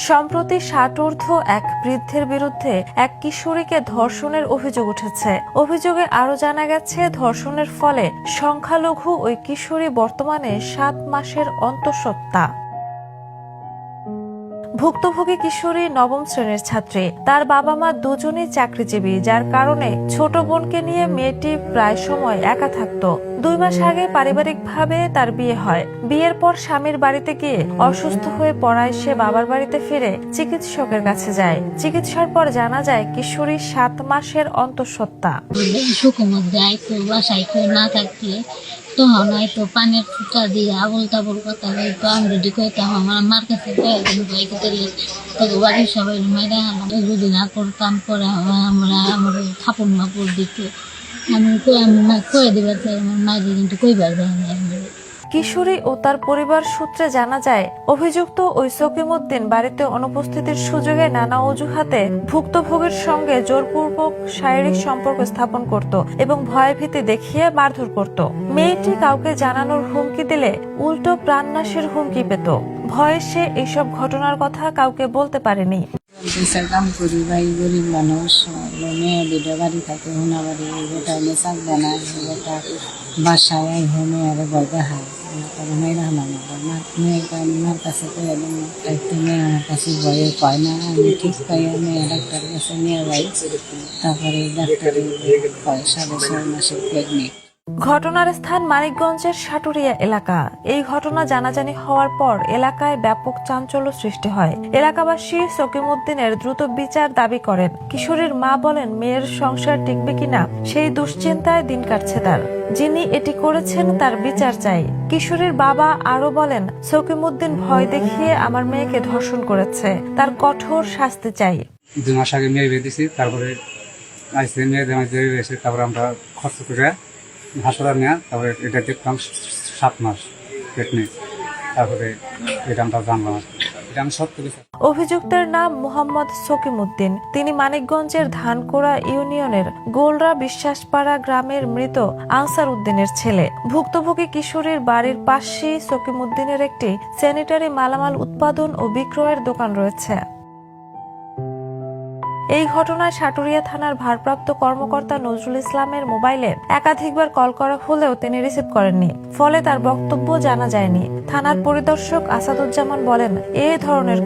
সম্প্রতি ৬০ ঊর্ধ্ব এক বৃদ্ধের বিরুদ্ধে এক কিশোরীকে ধর্ষণের অভিযোগ উঠেছে। অভিযোগে আরো জানা গেছে, ধর্ষণের ফলে সংখ্যালঘু ওই কিশোরী বর্তমানে ৭ মাসের অন্তঃসত্ত্বা। ভুক্তভোগী কিশোরী নবম শ্রেণীর ছাত্রী। তার বাবা মা দুজনেই চাকরিজীবী, যার কারণে ছোট বোনকে নিয়ে মেয়েটি প্রায় সময় একা থাকত। ২ মাস আগে পারিবারিকভাবে তার বিয়ে হয়। বিয়ের পর স্বামীর বাড়িতে গিয়ে অসুস্থ হয়ে পড়ায় সে বাবার বাড়িতে ফিরে চিকিৎসকের কাছে যায়। চিকিৎসার পর জানা যায় কিশোরী ৭ মাসের অন্তঃসত্ত্বা। তখন হয়তো পানের ফুটা দিয়ে আবল তাবল কথা হয়তো আমি রেডি করতাম আমার মার কাছে তাকে বাড়ির সবাই মেরে আনলাম। যদি না করতাম পরে আমরা আমার খাপড় মাপড় দিত। আমি কয়ে দেবার চাই আমার মায়ের, কিন্তু কইবার যায় না। কিশোরী ও তার পরিবার সূত্রে জানা যায়, অভিযুক্ত ওই সকিমউদ্দিন বাড়িতে অনুপস্থিতির সুযোগে নানা অজুহাতে ভুক্তভোগীর সঙ্গে জোরপূর্বক শারীরিক সম্পর্ক স্থাপন করত এবং ভয়ভীতি দেখিয়ে মারধর করত। মেয়েটি কাউকে জানানোর হুমকি দিলে উল্টো প্রাণনাশের হুমকি পেত। ভয়ে সে এইসব ঘটনার কথা কাউকে বলতে পারেনি। কাম করি, ভাই গরিব মানুষ, মেয়ে দুটো বাড়ি থাকে, হোনা বাড়ি, গোটা মেশাক বানায়, গোটা বাসায় হোমে আর ভয় দেখায়। মেয়েরা আমার মেয়ের কাছে মেয়ে আমার কাছে ভয়ে পায় না। আমি ঠিক পাই, মেয়ে ডাক্তারের কাছে নিয়ে যাই। তারপরে ডাক্তারে ৬.৫ মাসের প্রেগনেন্ট। ঘটনার স্থান মানিকগঞ্জের সাটুরিয়া এলাকা। এই ঘটনা জানাজানি হওয়ার পর এলাকায় ব্যাপক চাঞ্চল্য সৃষ্টি হয়। এলাকাবাসী সকিমউদ্দিনের দ্রুত বিচার দাবি করেন। কিশোরীর মা বলেন, মেয়ের সংসার টিকবে কিনা সেই দুশ্চিন্তায় দিন কাটছে তার। যিনি এটি করেছেন তার বিচার চাই। কিশোরীর বাবা আরো বলেন, সকিমউদ্দিন ভয় দেখিয়ে আমার মেয়েকে ধর্ষণ করেছে, তার কঠোর শাস্তি চাই। ২ মাস আগে মেয়ে বিয়ে দিয়েছি, তারপরে তারপরে আমরা খরচ করে হাসপাতাল নেওয়া, তারপরে এটা দেখলাম ৭ মাস প্রেগনেন্ট। তারপরে এটা আমরা জানলাম, এটা আমি সত্য কিছু। অভিযুক্তের নাম মোহাম্মদ সকিমউদ্দিন। তিনি মানিকগঞ্জের ধানকোড়া ইউনিয়নের গোলরা বিশ্বাসপাড়া গ্রামের মৃত আনসার উদ্দিনের ছেলে। ভুক্তভোগী কিশোরীর বাড়ির পাশেই সকিমউদ্দিনের একটি স্যানিটারি মালামাল উৎপাদন ও বিক্রয়ের দোকান রয়েছে। এই ঘটনায় সাটুরিয়া থানার ভারপ্রাপ্ত কর্মকর্তা নজরুল ইসলামের মোবাইলে একাধিকবার কল করা হলেও তিনি রিসিভ করেননি, ফলে তার বক্তব্য জানা যায়নি। থানার পরিদর্শক আসাদুজ্জামান বলেন, এ ধরনের